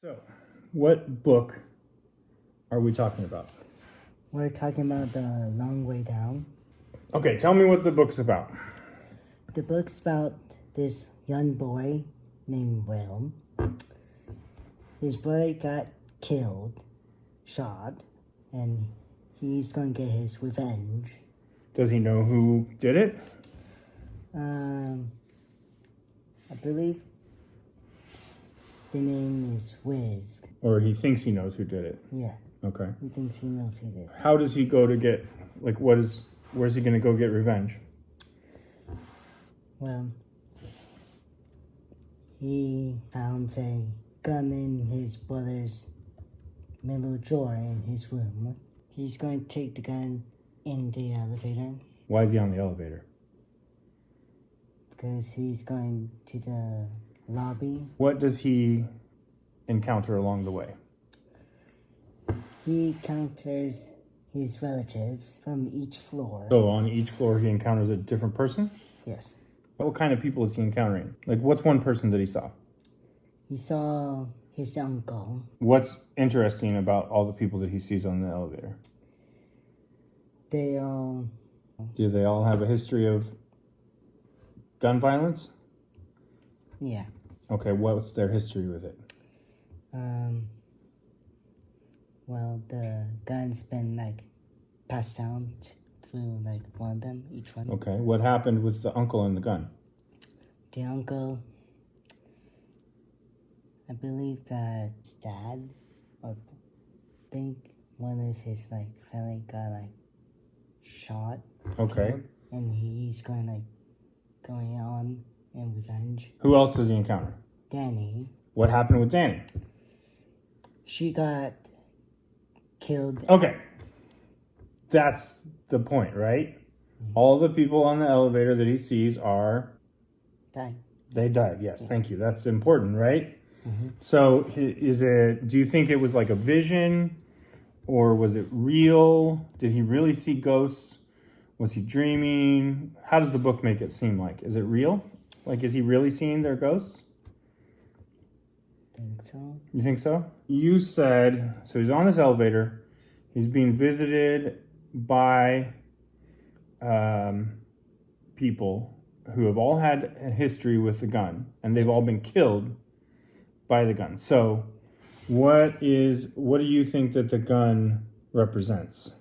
So, what book are we talking about? We're talking about The Long Way Down. Okay, tell me what the book's about. The book's about this young boy named Will. His brother got killed, shot, and he's going to get his revenge. Does he know who did it? I believe the name is Wiz. Or he thinks he knows who did it? Yeah, Okay. he thinks he knows who did it. How does he go to get, where's he going to go get revenge? Well, he found a gun in his brother's middle drawer in his room. He's going to take the gun in the elevator Why is he on the elevator? because he's going to the lobby. What does he encounter along the way? He encounters his relatives from each floor. So on each floor he encounters a different person? Yes. What kind of people is he encountering? What's one person that he saw? He saw his uncle. What's interesting about all the people that he sees on the elevator? They all... Do they all have a history of gun violence? Yeah. Okay, what's their history with it? Well, the gun's been, passed down through, one of them, each one. Okay, what happened with the uncle and the gun? The uncle, I believe that his dad, or I think one of his, family got, shot. Okay. Killed, and he's going on in revenge. Who else does he encounter? Danny, What happened with Danny? she got killed. Okay. That's the point, right? All the people on the elevator that he sees Died. they died. Yes, thank you. That's important, right? So do you think it was like a vision or was it real? Did he really see ghosts? Was he dreaming? How does the book make it seem like? Is it real? Is he really seeing their ghosts? Think so. You think so? You said, so he's on this elevator. He's being visited by people who have all had a history with the gun, and they've all been killed by the gun. So what do you think that the gun represents?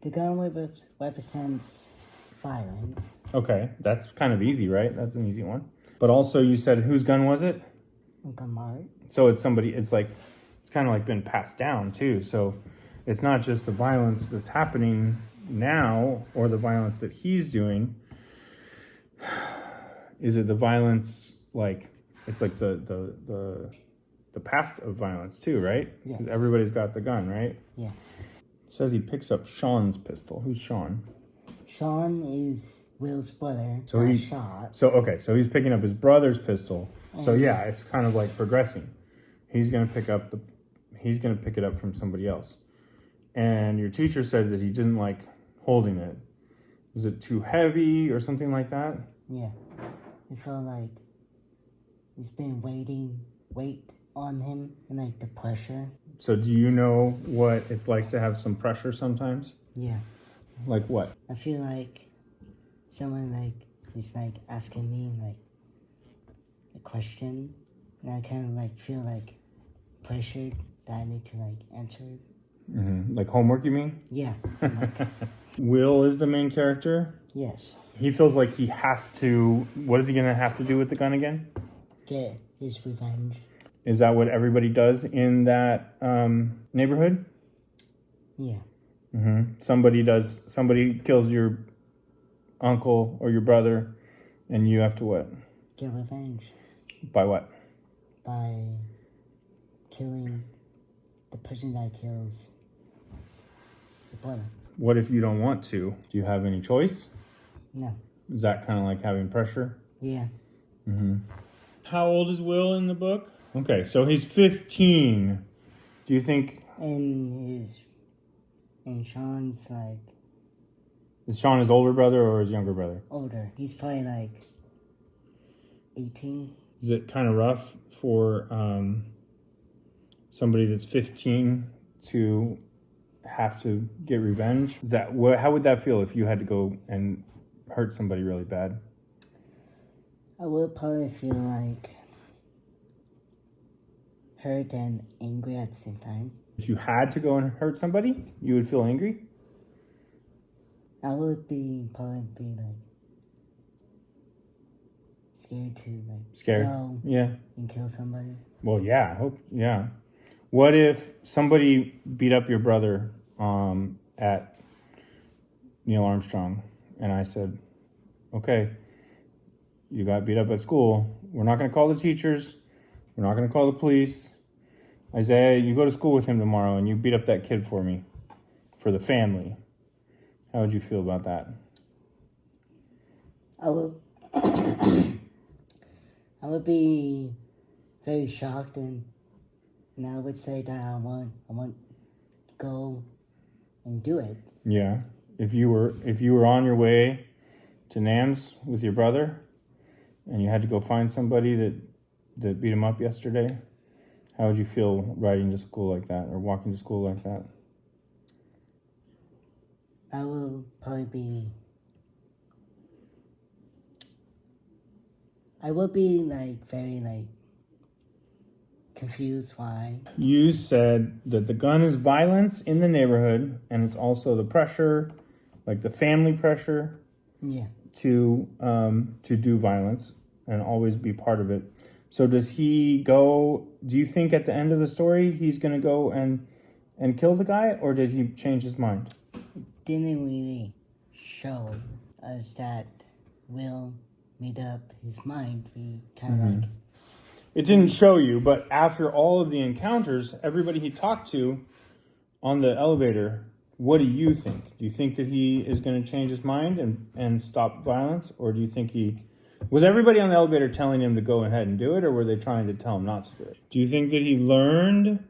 The gun represents violence. Okay, that's kind of easy, right? That's an easy one. But also you said, whose gun was it? Uncle Mark. So it's kind of like been passed down too. So it's not just the violence that's happening now or the violence that he's doing. Is it the violence it's like the past of violence too, right? Yes. 'Cause everybody's got the gun, right? Yeah. It says he picks up Sean's pistol. Who's Sean? Sean is Will's brother. So Got he shot. So he's picking up his brother's pistol. So yeah, it's kind of like progressing. He's gonna pick it up from somebody else. And your teacher said that he didn't like holding it. Was it too heavy or something like that? Yeah. It felt like it's been weight on him and the pressure. So do you know what it's like to have some pressure sometimes? Yeah. Like what? I feel like someone is asking me a question, and I kind of feel pressured that I need to answer it. Mm-hmm. Like homework, you mean? Yeah. Will is the main character. Yes. He feels like he has to. What is he gonna have to do with the gun again? Get his revenge. Is that what everybody does in that neighborhood? Yeah. Mm-hmm. Somebody kills your uncle or your brother, and you have to what? Get revenge. By what? By killing the person that kills the brother. What if you don't want to? Do you have any choice? No. Is that kind of like having pressure? Yeah. Mm-hmm. How old is Will in the book? Okay, so he's 15. Do you think... And Sean's Is Sean his older brother or his younger brother? older. He's probably 18. Is it kind of rough for somebody that's 15 to have to get revenge? Is that how would that feel if you had to go and hurt somebody really bad? I would probably feel like hurt and angry at the same time. If you had to go and hurt somebody, you would feel angry? I would probably be like scared to go Yeah. and kill somebody. Well, yeah. What if somebody beat up your brother at Neil Armstrong, and I said, okay, you got beat up at school. We're not going to call the teachers. We're not going to call the police. Isaiah, you go to school with him tomorrow, and you beat up that kid for me, for the family. How would you feel about that? I would I would be very shocked, and I would say that I want to go and do it. Yeah. If you were on your way to NAMS with your brother and you had to go find somebody that beat him up yesterday, how would you feel riding to school like that or walking to school like that? I will probably be very confused why. You said that the gun is violence in the neighborhood, and it's also the pressure, like the family pressure, Yeah. to do violence and always be part of it. So does he go? Do you think at the end of the story he's going to go and kill the guy, or did he change his mind? Didn't really show us that Will made up his mind. We kind of It didn't show you, but after all of the encounters, everybody he talked to on the elevator, what do you think? Do you think that he is going to change his mind and stop violence? Or do you think was everybody on the elevator telling him to go ahead and do it, or were they trying to tell him not to do it? Do you think that he learned?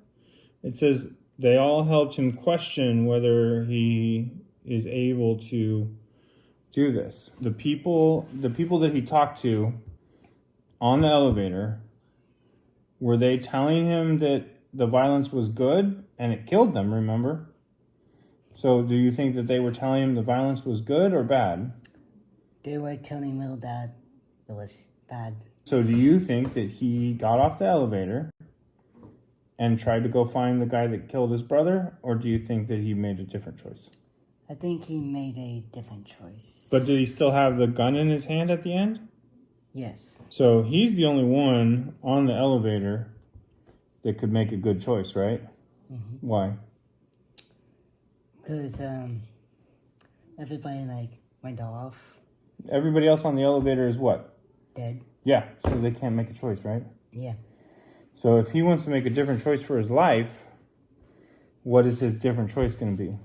It says they all helped him question whether he is able to do this. The people that he talked to on the elevator, were they telling him that the violence was good and it killed them, remember? So do you think that they were telling him the violence was good or bad? They were telling Will that it was bad. So do you think that he got off the elevator and tried to go find the guy that killed his brother? Or do you think that he made a different choice? I think he made a different choice. But did he still have the gun in his hand at the end? Yes. So he's the only one on the elevator that could make a good choice, right? Mm-hmm. Why? Because everybody went off. Everybody else on the elevator is what? Dead. Yeah, so they can't make a choice, right? Yeah. So if he wants to make a different choice for his life, what is his different choice going to be?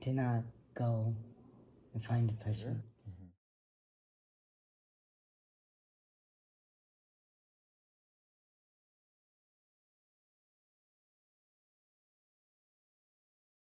To not go and find the person.